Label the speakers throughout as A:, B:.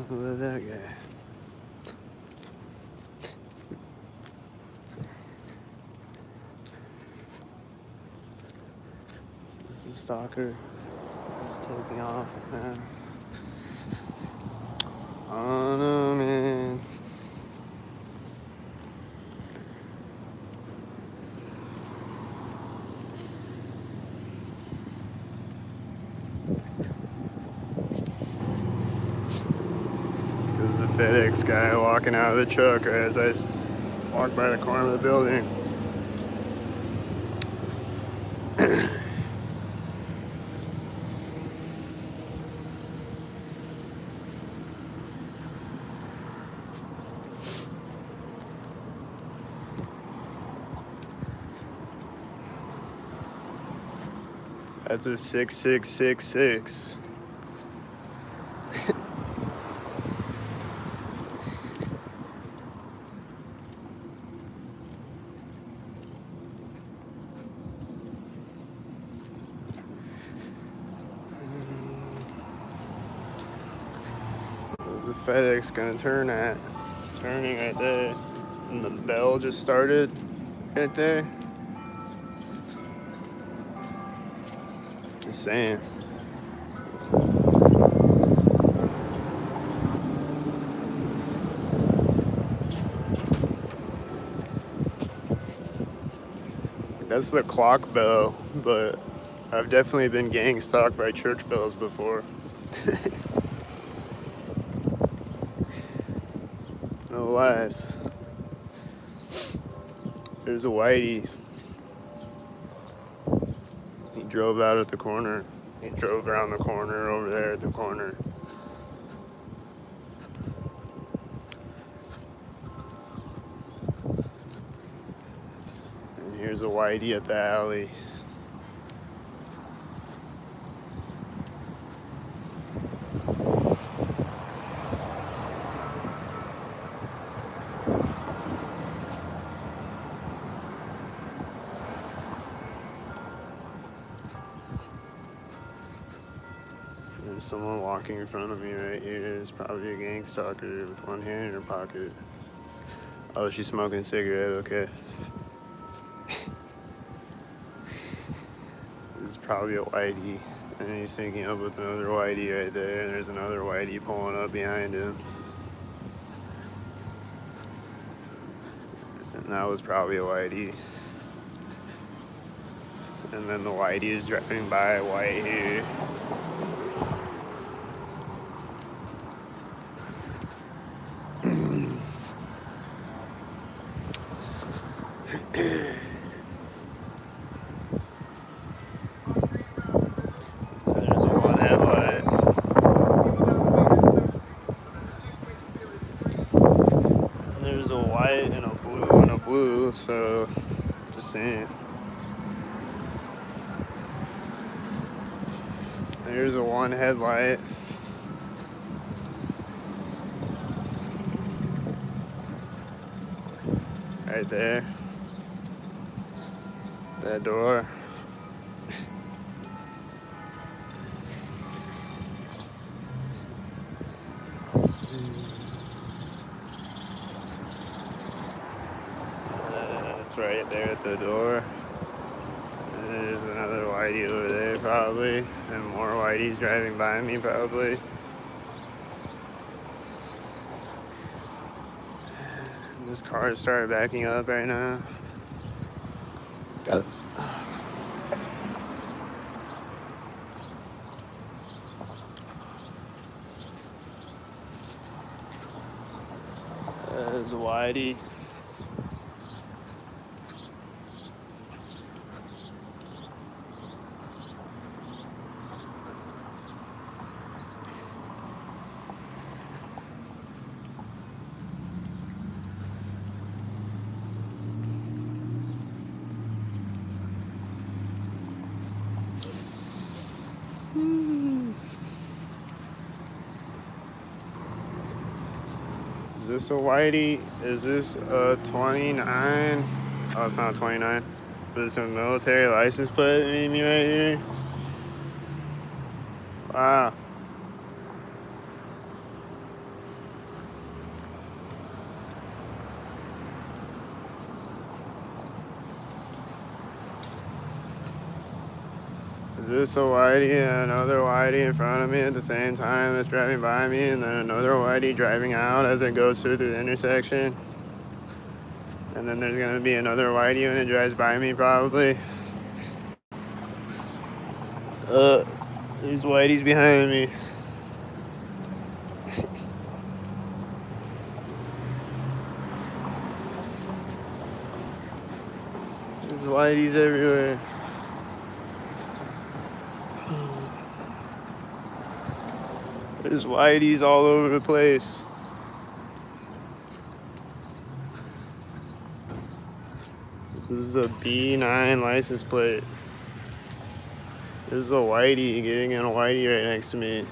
A: Who is that guy? This is a stalker. This is taking off, man. Oh no, man. There's the FedEx guy walking out of the truck as I walk by the corner of the building. That's a 6666. Where's the FedEx gonna turn at? It's turning right there. And the bell just started right there. Just saying. That's the clock bell, but I've definitely been gang stalked by church bells before. No lies. There's a whitey. He drove out at the corner. He drove around the corner over there at the corner. And here's a whitey at the alley. There's someone walking in front of me right here. It's probably a gang stalker with one hand in her pocket. Oh, she's smoking a cigarette, okay. This is probably a whitey. And he's syncing up with another whitey right there. And there's another whitey pulling up behind him. And that was probably a whitey. And then the whitey is driving by white here. There's a one headlight. And there's a white and a blue and a blue, so just saying. There's a one headlight. Right there. That door. That's right there at the door. And there's another whitey over there probably. And more whiteys driving by me probably. This car started backing up right now. Got it. There's a whitey. Is this a whitey? Is this a 29? Oh, it's not a 29. But it's a military license plate maybe right here. Wow. this a whitey and another whitey in front of me at the same time that's driving by me, and then another whitey driving out as it goes through the intersection? And then there's gonna be another whitey when it drives by me, probably. There's whiteys behind me. There's whiteys everywhere. There's whiteys all over the place. This is a B9 license plate. This is a whitey getting in a whitey right next to me.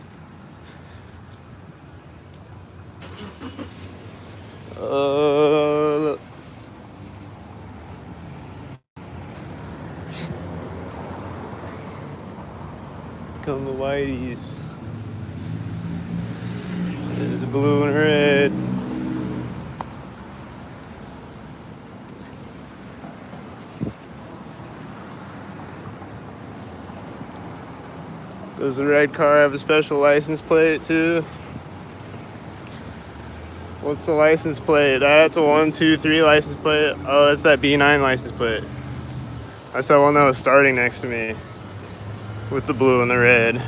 A: Look. Come the whiteys. There's the blue and red. Does the red car have a special license plate too? What's the license plate? That's a 123 license plate. Oh, that's that B9 license plate. That's that one that was starting next to me with the blue and the red.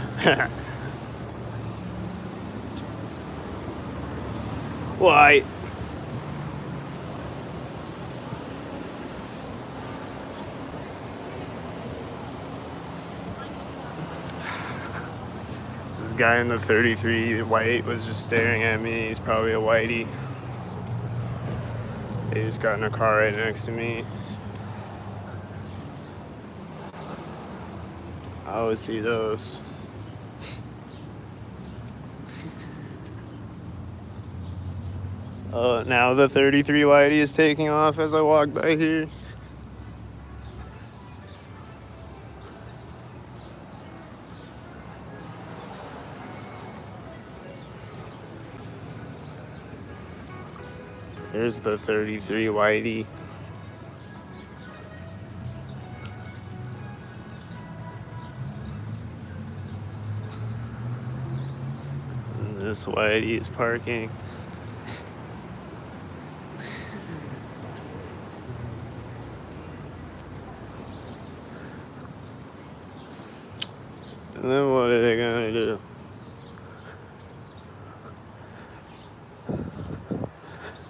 A: White. This guy in the 33 white was just staring at me. He's probably a whitey. He just got in a car right next to me. I would see those. Now the 33 whitey is taking off as I walk by here. There's the 33 whitey. And this whitey is parking. And then what are they gonna do?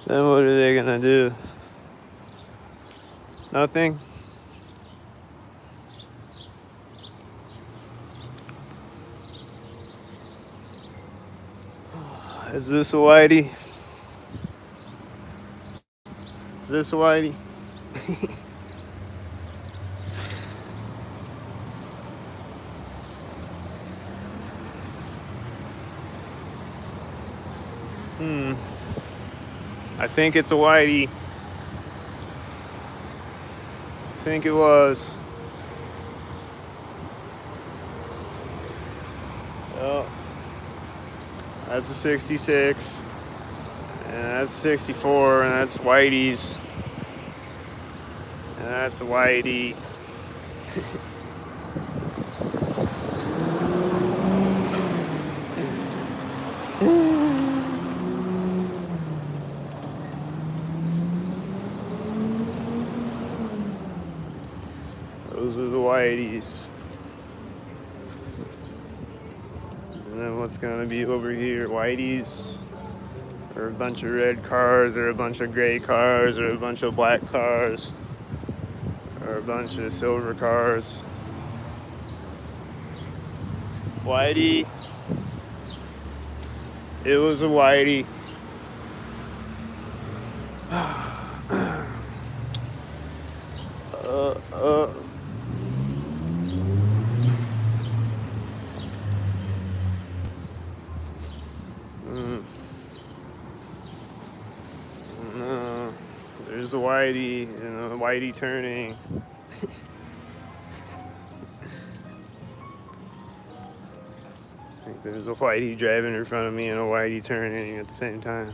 A: Then what are they gonna do? Nothing? Is this a whitey? Is this a whitey? I think it's a whitey. I think it was. Oh, that's a 66. And that's a 64. And that's whitey's. And that's a whitey. Those are the whiteys. And then what's gonna be over here? Whiteys, or a bunch of red cars, or a bunch of gray cars, or a bunch of black cars, or a bunch of silver cars. Whitey. It was a whitey. No, there's a whitey and a whitey turning. I think there's a whitey driving in front of me and a whitey turning at the same time.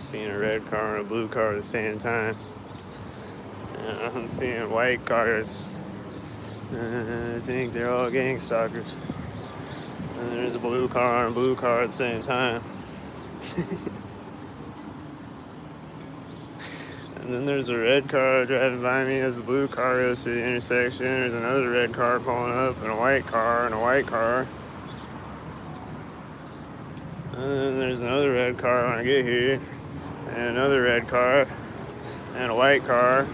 A: seeing a red car and a blue car at the same time. And I'm seeing white cars. I think they're all gangstalkers. And there's a blue car and a blue car at the same time. And then there's a red car driving by me as the blue car goes through the intersection. There's another red car pulling up and a white car and a white car. And then there's another red car when I get here. And another red car and a white car.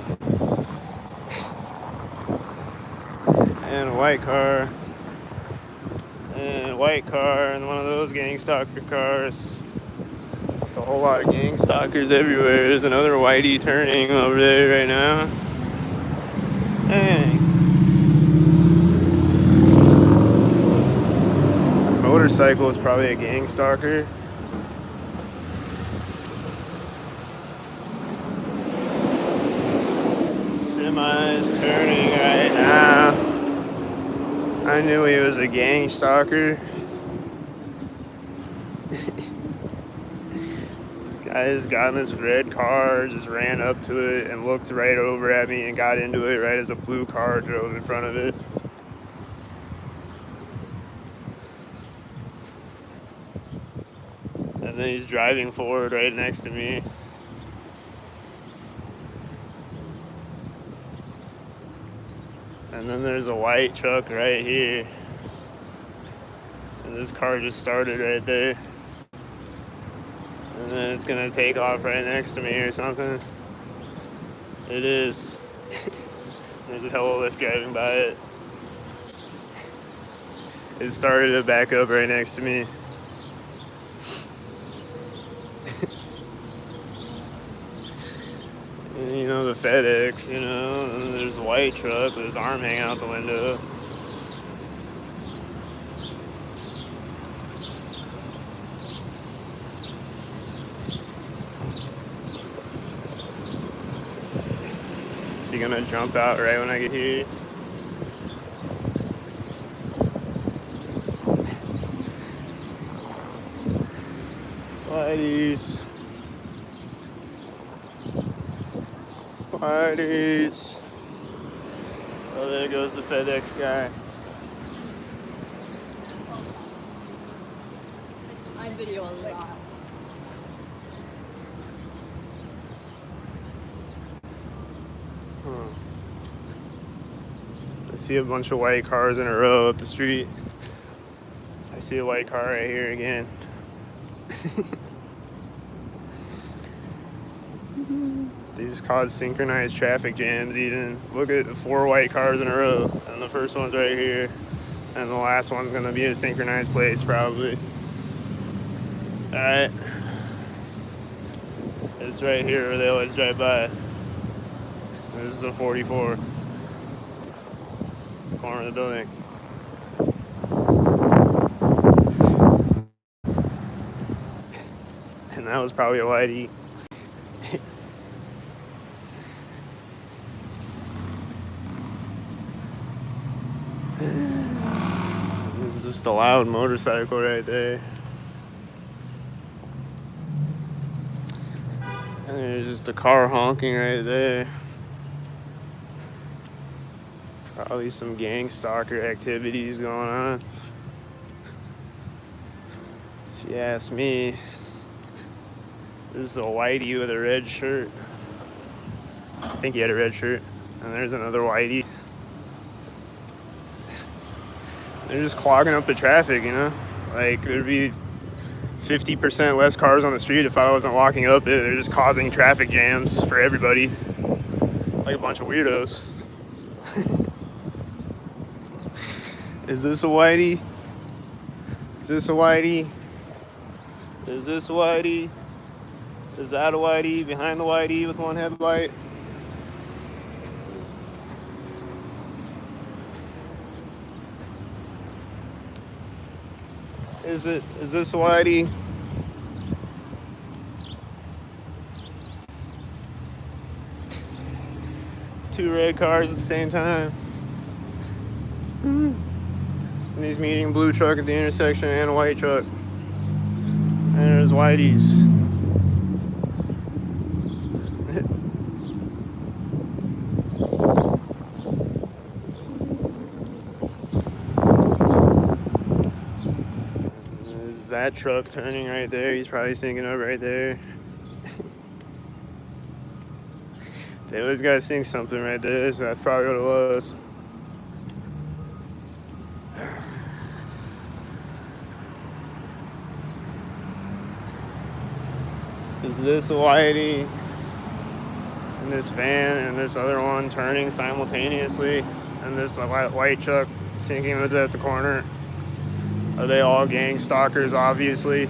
A: And a white car. And a white car and one of those gangstalker cars. Just a whole lot of gangstalkers everywhere. There's another whitey turning over there right now. Dang. A motorcycle is probably a gangstalker. Semi's turning right now. I knew he was a gangstalker. I just got in this red car, just ran up to it and looked right over at me and got into it right as a blue car drove in front of it. And then he's driving forward right next to me. And then there's a white truck right here. And this car just started right there. And then it's gonna take off right next to me or something. It is. There's a hella lift driving by it. It started to back up right next to me. And, you know, the FedEx, you know, and there's a white truck with his arm hanging out the window. Is he gonna jump out right when I get here? Whiteys. Whiteys. Oh, there goes the FedEx guy.
B: I'm video a lot.
A: I see a bunch of white cars in a row up the street. I see a white car right here again. They just caused synchronized traffic jams even. Look at the 4 white cars in a row. And the first one's right here. And the last one's gonna be a synchronized place probably. Alright. It's right here where they always drive by. This is a 44. Corner of the building. And that was probably a whitey. It's just a loud motorcycle right there. And there's just a car honking right there. Probably some gangstalker activities going on. If you ask me, this is a whitey with a red shirt. I think he had a red shirt. And there's another whitey. They're just clogging up the traffic, you know? Like, there'd be 50% less cars on the street if I wasn't locking up it. They're just causing traffic jams for everybody. Like a bunch of weirdos. Is this a whitey? Is this a whitey? Is this a whitey? Is that a whitey? Behind the whitey with one headlight? Is this a whitey? Two red cars at the same time. And he's meeting a blue truck at the intersection and a white truck. And there's whiteys. that truck turning right there. He's probably syncing up right there. They always gotta sync something right there, so that's probably what it was. Is this a whitey? And this van and this other one turning simultaneously, and this white truck sinking with it at the corner. Are they all gang stalkers, obviously?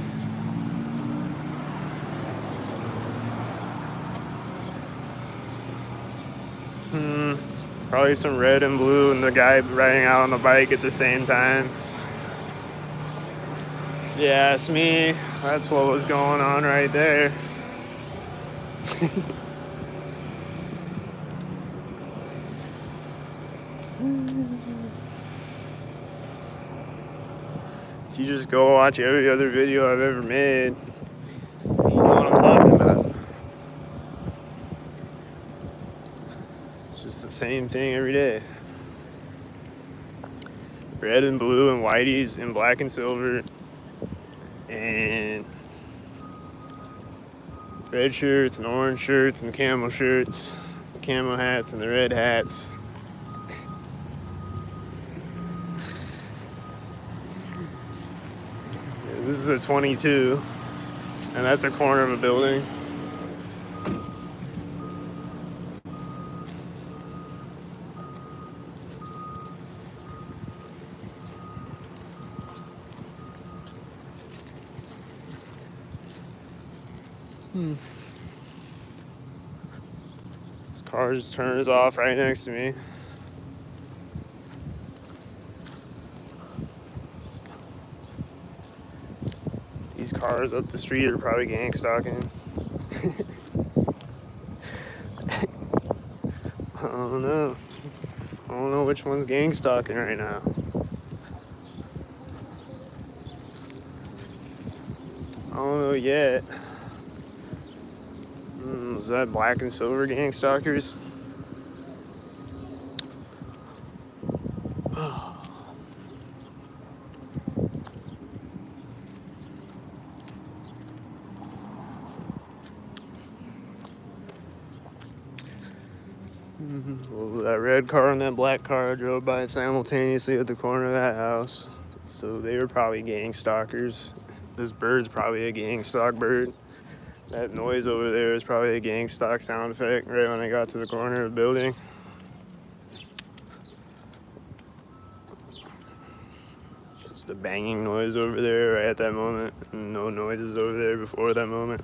A: Probably some red and blue and the guy riding out on the bike at the same time. Yeah, it's me. That's what was going on right there. If you just go watch every other video I've ever made, you know what I'm talking about. It's just the same thing every day. Red and blue and whiteys and black and silver and red shirts and orange shirts and camo shirts, camo hats and the red hats. This is a 22, and that's a corner of a building. This car just turns off right next to me. These cars up the street are probably gang stalking. I don't know. I don't know which one's gang stalking right now. I don't know yet. Is that black and silver gang stalkers? Well, that red car and that black car drove by simultaneously at the corner of that house. So they were probably gang stalkers. This bird's probably a gang stalk bird. That noise over there is probably a gang stalk sound effect right when I got to the corner of the building. Just a banging noise over there right at that moment. And no noises over there before that moment.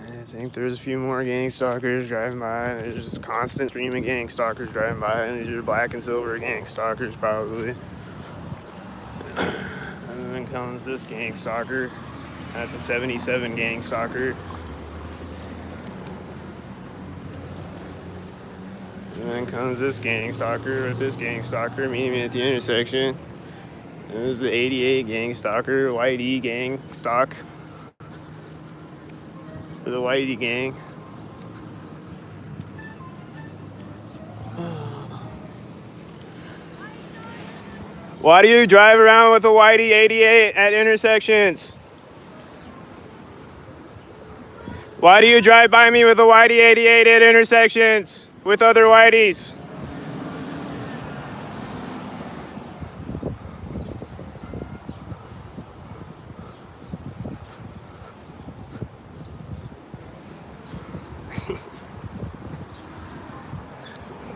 A: I think there's a few more gang stalkers driving by. There's just a constant stream of gang stalkers driving by, and these are black and silver gang stalkers probably. And then comes this gang stalker. That's a 77 gang stalker. And then comes this gang stalker with this gang stalker meeting me at the intersection. And this is the 88 gang stalker, white E gang stalk. For the whitey gang. Why do you drive around with a whitey 88 at intersections? Why do you drive by me with a whitey 88 at intersections with other whiteys?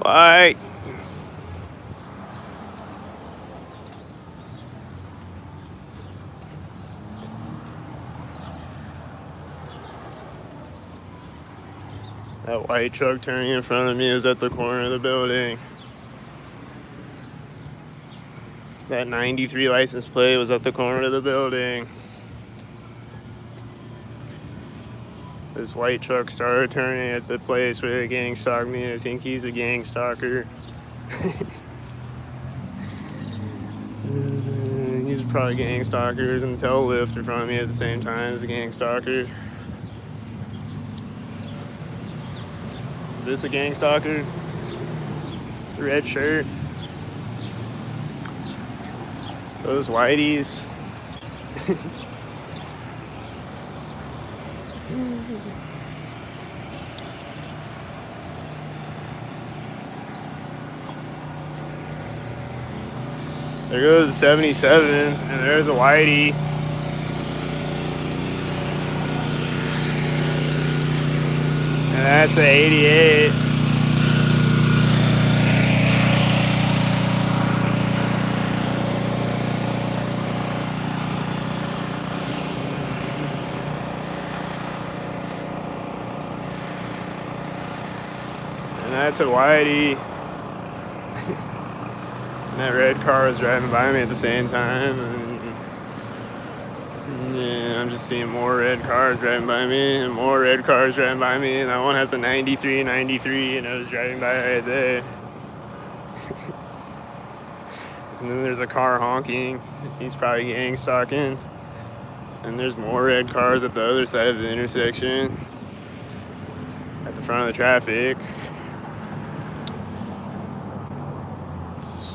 A: Why? That white truck turning in front of me is at the corner of the building. That 93 license plate was at the corner of the building. This white truck started turning at the place where the gang stalked me. I think he's a gang stalker. He's probably gang stalkers and tail lift in front of me at the same time as a gang stalker. Is this a gang stalker? The red shirt. Those whiteys. There goes the 77, and there's a whitey. And that's an 88. And that's a whitey. And that red car was driving by me at the same time. And yeah, I'm just seeing more red cars driving by me and more red cars driving by me. And that one has a 93, and it was driving by right there. And then there's a car honking. He's probably gang stalking. And there's more red cars at the other side of the intersection, at the front of the traffic.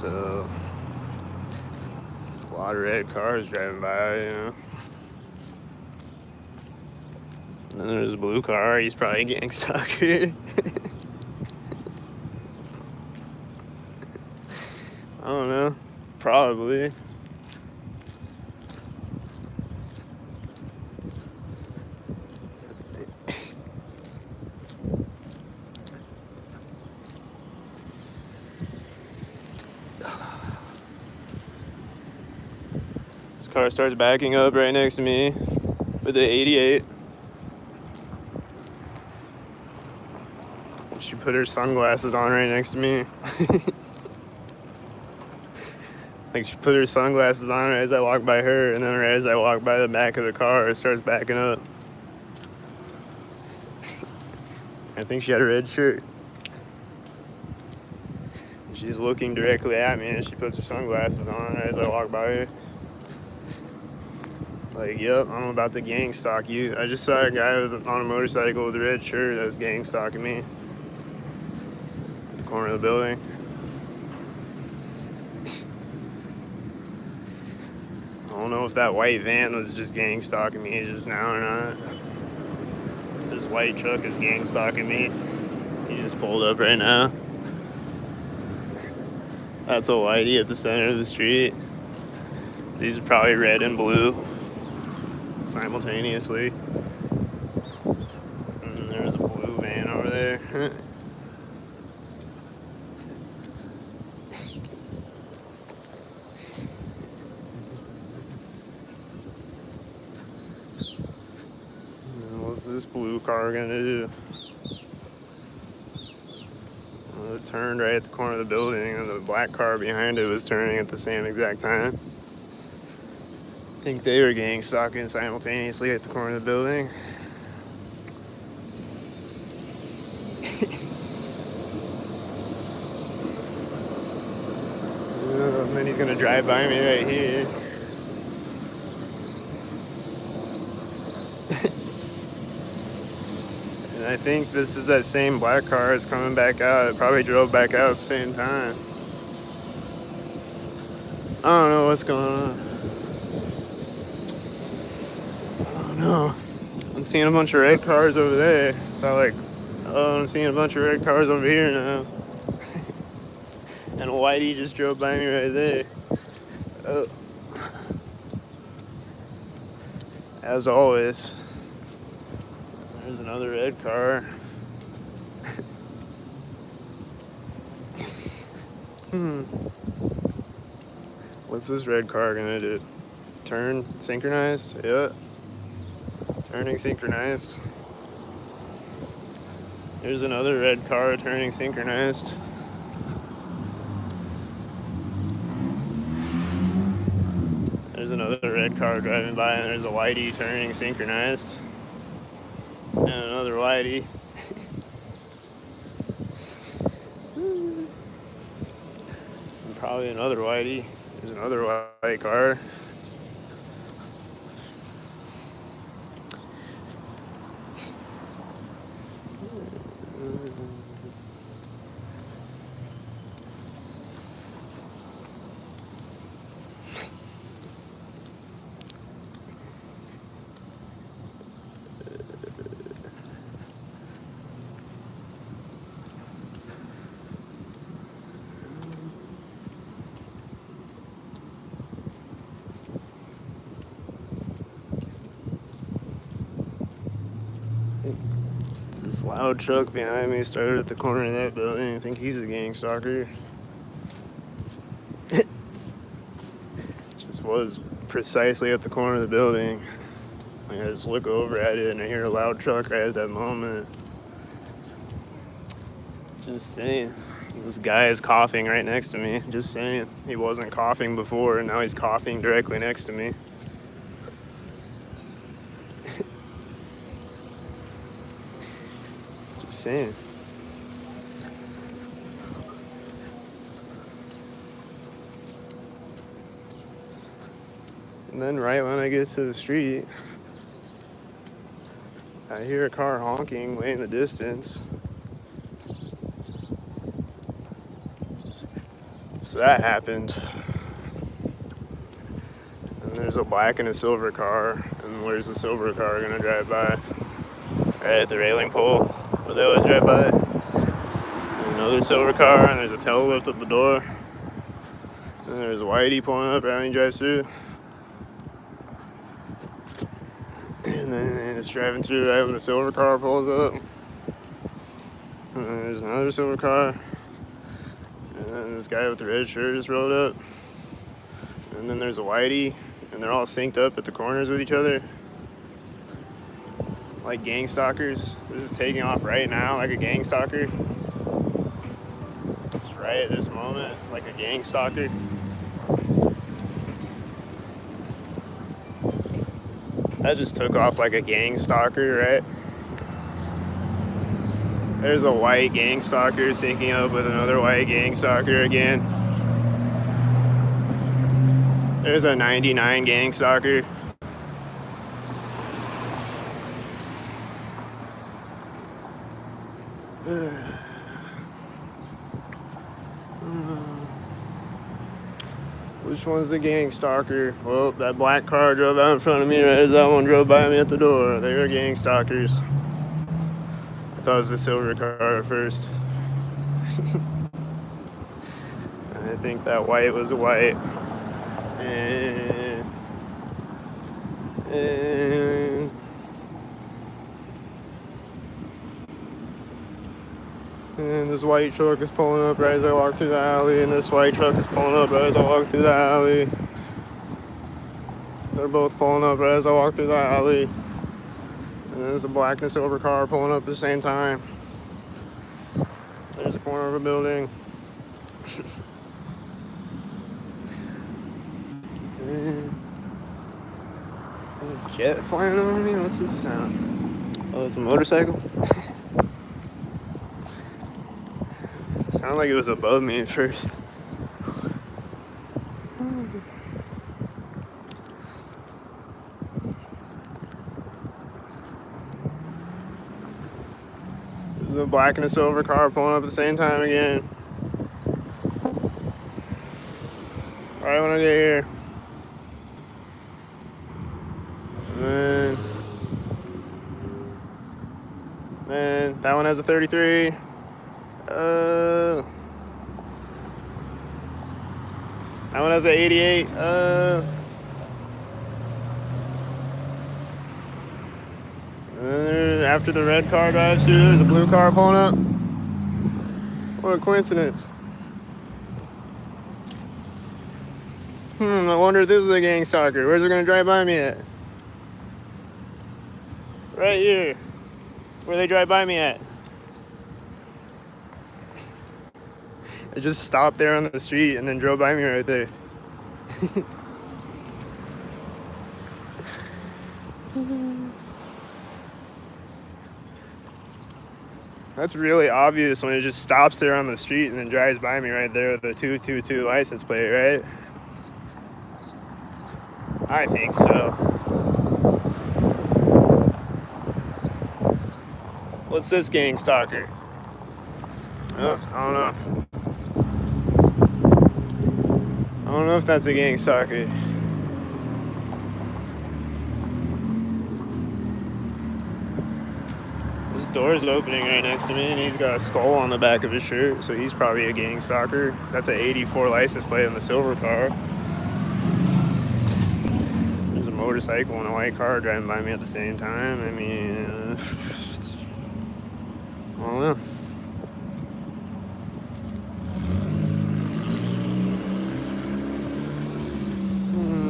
A: So, just a lot of red cars driving by, you know. And then there's a blue car. He's probably a gang stalker. I don't know. Probably. This car starts backing up right next to me with the 88. She put her sunglasses on right next to me. Like, she put her sunglasses on as I walk by her, and then right as I walk by the back of the car, it starts backing up. I think she had a red shirt. She's looking directly at me and she puts her sunglasses on right as I walk by her. Like, yep, I'm about to gang stalk you. I just saw a guy on a motorcycle with a red shirt that was gang stalking me at the corner of the building. I don't know if that white van was just gang stalking me just now or not. This white truck is gang stalking me. He just pulled up right now. That's a whitey at the center of the street. These are probably red and blue simultaneously. And there's a blue van over there. What's this blue car gonna do? Well, it turned right at the corner of the building, and the black car behind it was turning at the same exact time. I think they were gang stalking simultaneously at the corner of the building. And then he's gonna drive by me right here. And I think this is that same black car that's coming back out. It probably drove back out at the same time. I don't know what's going on. I don't know. I'm seeing a bunch of red cars over there. So I'm seeing a bunch of red cars over here now. And a whitey just drove by me right there. Oh. As always. There's another red car. What's this red car gonna do? Turn synchronized? Yeah. Turning synchronized. There's another red car turning synchronized. There's another red car driving by, and there's a whitey turning synchronized. And another whitey. And probably another whitey. There's another white car. loud truck behind me started at the corner of that building. I think he's a gang stalker. Just was precisely at the corner of the building. I just look over at it and I hear a loud truck right at that moment. Just saying. This guy is coughing right next to me. Just saying. He wasn't coughing before and now he's coughing directly next to me. Just saying. And then right when I get to the street, I hear a car honking way in the distance. So that happened. And there's a black and a silver car. And where's the silver car gonna drive by? Right at the railing pole where they always drive by. There's another silver car and there's a tail lift at the door. And there's Whitey pulling up right when he drives through. And then it's driving through right when the silver car pulls up. And then there's another silver car. And then this guy with the red shirt just rolled up. And then there's a Whitey. And they're all synced up at the corners with each other. Like gang stalkers. This is taking off right now like a gang stalker. It's right at this moment like a gang stalker. That just took off like a gang stalker, right? There's a white gang stalker syncing up with another white gang stalker again. There's a 99 gang stalker. Which one's the gang stalker? Well, that black car drove out in front of me right as that one drove by me at the door. They were gang stalkers. I thought it was the silver car at first. I think that white was a white. And this white truck is pulling up right as I walk through the alley, and this white truck is pulling up right as I walk through the alley. They're both pulling up right as I walk through the alley. And then there's a black and silver car pulling up at the same time. There's a corner of a building. A jet flying over me? What's this sound? Oh, it's a motorcycle? Sounded like it was above me at first. There's a black and a silver car pulling up at the same time again. Right when I get here. And then that one has a 33. That one has an 88. After the red car drives through, there's a blue car pulling up. What a coincidence. I wonder if this is a gang stalker. Where's it gonna drive by me at? Right here. Where they drive by me at? I just stopped there on the street and then drove by me right there. That's really obvious when it just stops there on the street and then drives by me right there with a 222 license plate, right? I think so. What's this gang stalker? Oh, I don't know. I don't know if that's a gang stalker. This door's opening right next to me, and he's got a skull on the back of his shirt, so he's probably a gang stalker. That's an 84 license plate on the silver car. There's a motorcycle and a white car driving by me at the same time. I mean, don't know.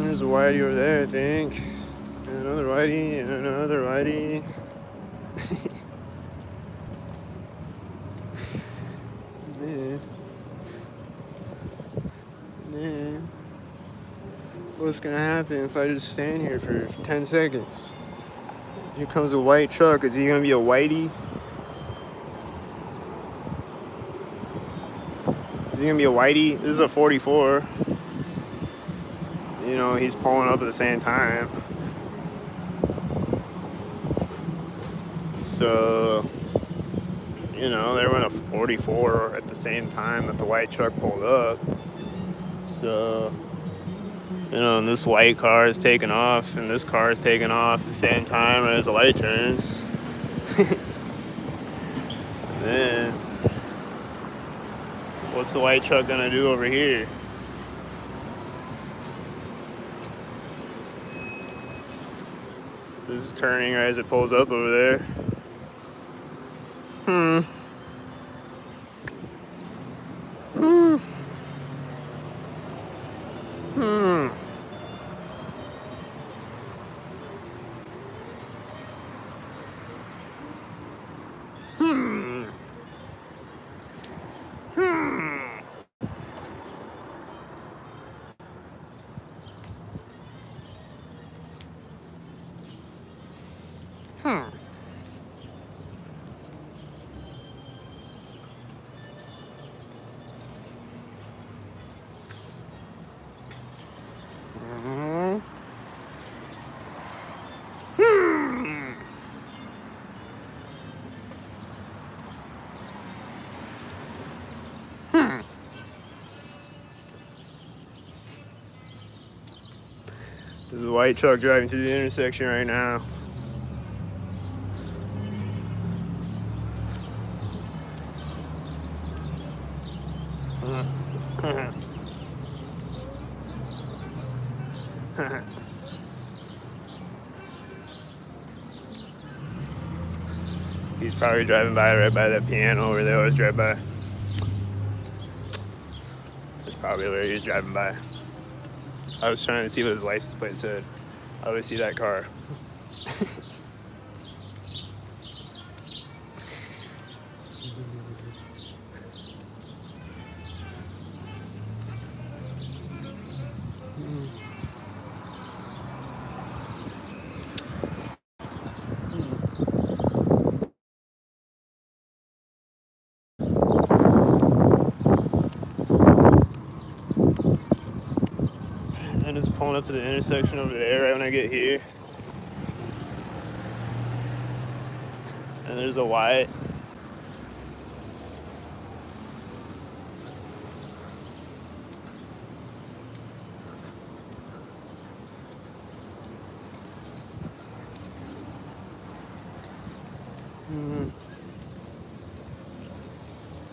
A: There's a whitey over there, I think. And another whitey, and another whitey. Man. What's gonna happen if I just stand here for 10 seconds? Here comes a white truck. Is he gonna be a whitey? Is he gonna be a whitey? This is a 44. You know, he's pulling up at the same time. So, you know, there went a 44 at the same time that the white truck pulled up. So, you know, and this white car is taking off, and this car is taking off at the same time as the light turns. Then, what's the white truck gonna do over here? This is turning right as it pulls up over there. Hmm. Hmm. Hmm. Hmm. Hmm. Hmm. Hmm. Hmm. Hmm. There's a white truck driving through the intersection right now. He's probably driving by right by that piano where they always drive by. That's probably where he was driving by. I was trying to see what his license plate said. I always see that car. And then it's pulling up to the intersection over there right when I get here. And there's a white. Hmm.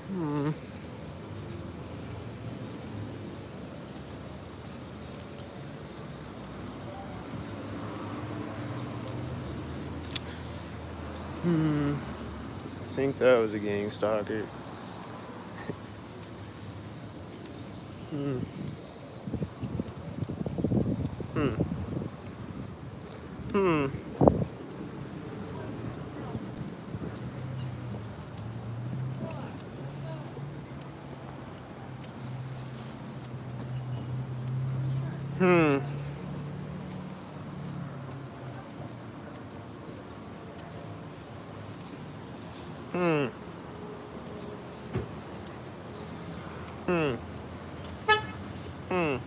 A: Hmm. Hmm. I think that was a gang stalker. Hmm. Hmm. Hmm. Hmm. Hmm. Hmm. Hmm.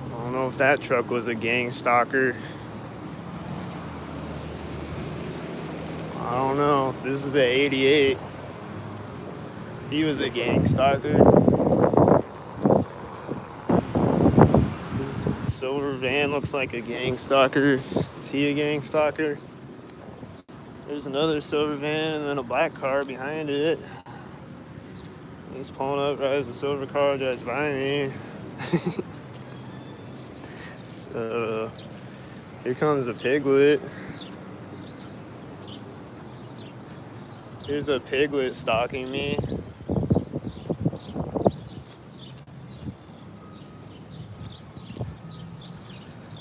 A: I don't know if that truck was a gang stalker. I don't know. This is a 88. He was a gang stalker. His silver van looks like a gang stalker. Is he a gang stalker? There's another silver van and then a black car behind it. He's pulling up right as the silver car drives by me. Here comes a piglet. Here's a piglet stalking me.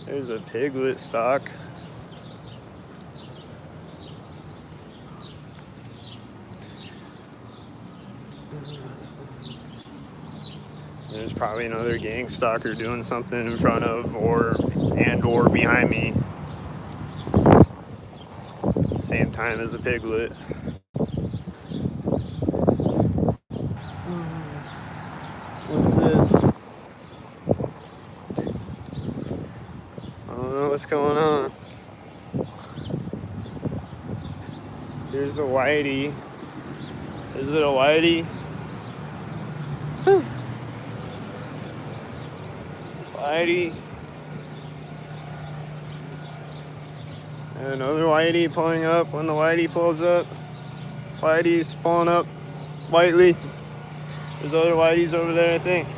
A: There's a piglet stalk. There's probably another gang stalker doing something in front of or behind me. Same time as a piglet. What's this? I don't know what's going on. Here's a whitey. Is it a whitey? Whitey. And another whitey pulling up when the whitey pulls up. Whitey's pulling up whitely. There's other whiteys over there, I think.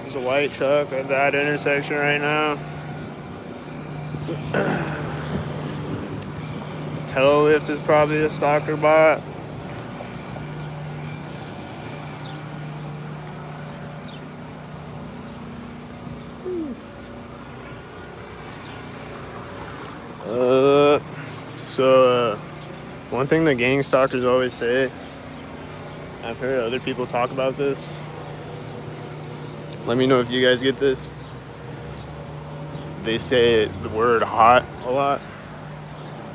A: There's a white truck at that intersection right now. This tail lift is probably a stalker bot. So one thing the gang stalkers always say, I've heard other people talk about this. Let me know if you guys get this. They say the word hot a lot.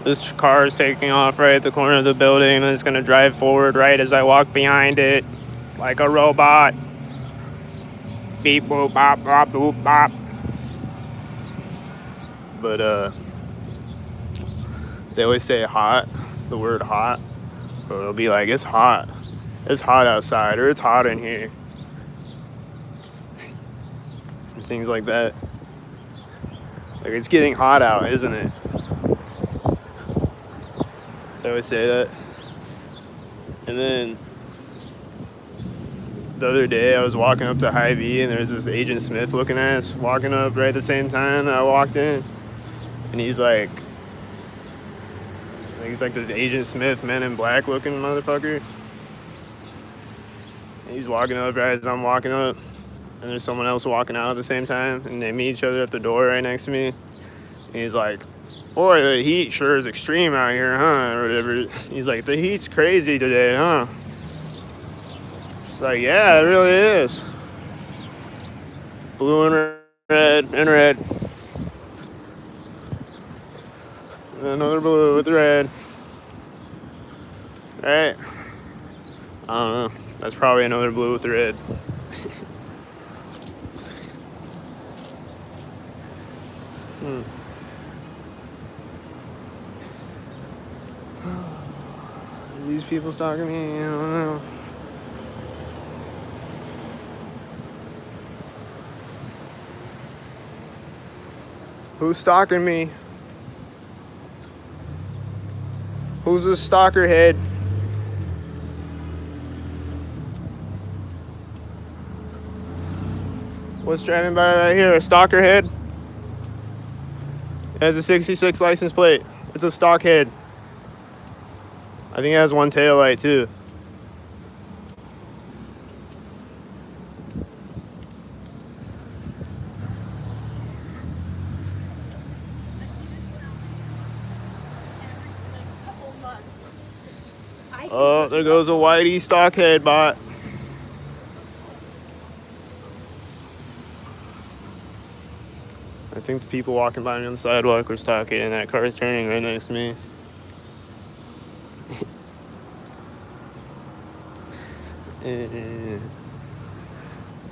A: This car is taking off right at the corner of the building and it's gonna drive forward right as I walk behind it like a robot. Beep boop bop bop boop bop. But they always say hot, the word hot. So it'll be like, it's hot. It's hot outside, or it's hot in here. And things like that. Like, it's getting hot out, isn't it? They always say that. And then the other day I was walking up to Hy-Vee and there's this Agent Smith looking at us walking up right at the same time that I walked in. And he's like this Agent Smith Men in Black looking motherfucker. And he's walking up right as I'm walking up. And there's someone else walking out at the same time. And they meet each other at the door right next to me. And he's like, boy, the heat sure is extreme out here, huh? Or whatever. He's like, the heat's crazy today, huh? It's like, yeah, it really is. Blue and red and red. And another blue with red. Right? I don't know. That's probably another blue with red. Are these people stalking me? I don't know. Who's stalking me? Who's this stalker head? What's driving by right here? A stalker head? It has a 66 license plate. It's a stock head. I think it has one tail light too. Oh, there goes a whitey stockhead bot. I think the people walking by me on the sidewalk were stalking, and that car is turning right next to me.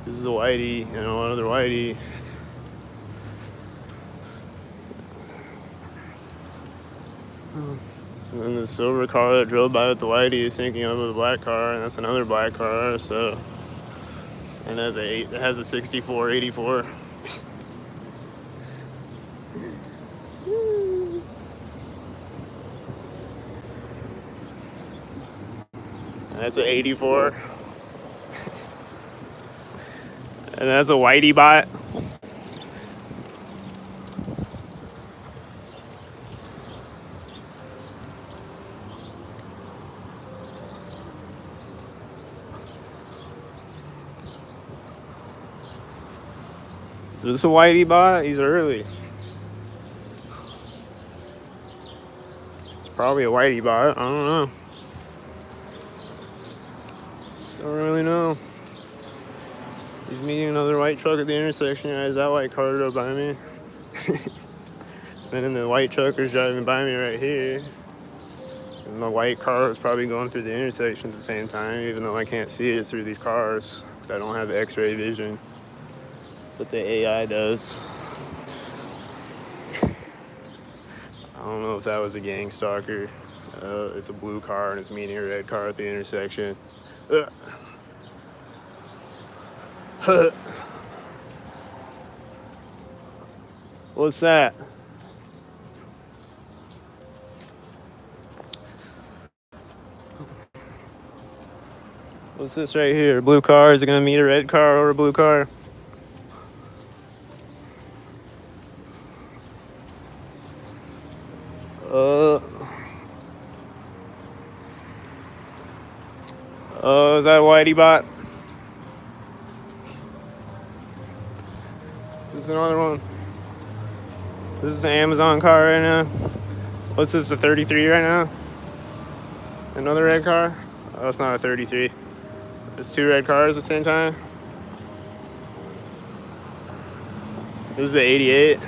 A: This is a whitey and another whitey. And then the silver car that drove by with the whitey is syncing up with the black car, and that's another black car. So, and it has a 6484. That's an 84. And that's a whitey bot. Is this a whitey bot? He's early. It's probably a whitey bot. I don't know. Don't really know. He's meeting another white truck at the intersection. Is that white car up by me? And then the white trucker's driving by me right here. And the white car is probably going through the intersection at the same time, even though I can't see it through these cars because I don't have the X-ray vision. But the AI does. I don't know if that was a gang stalker. It's a blue car and it's meeting a red car at the intersection. What's that? What's this right here? Blue car. Is it gonna meet a red car or a blue car? Is that a whitey bot? Is this another one? This is an Amazon car right now. What's this, a 33 right now? Another red car? Oh, it's not a 33. It's two red cars at the same time. This is an 88.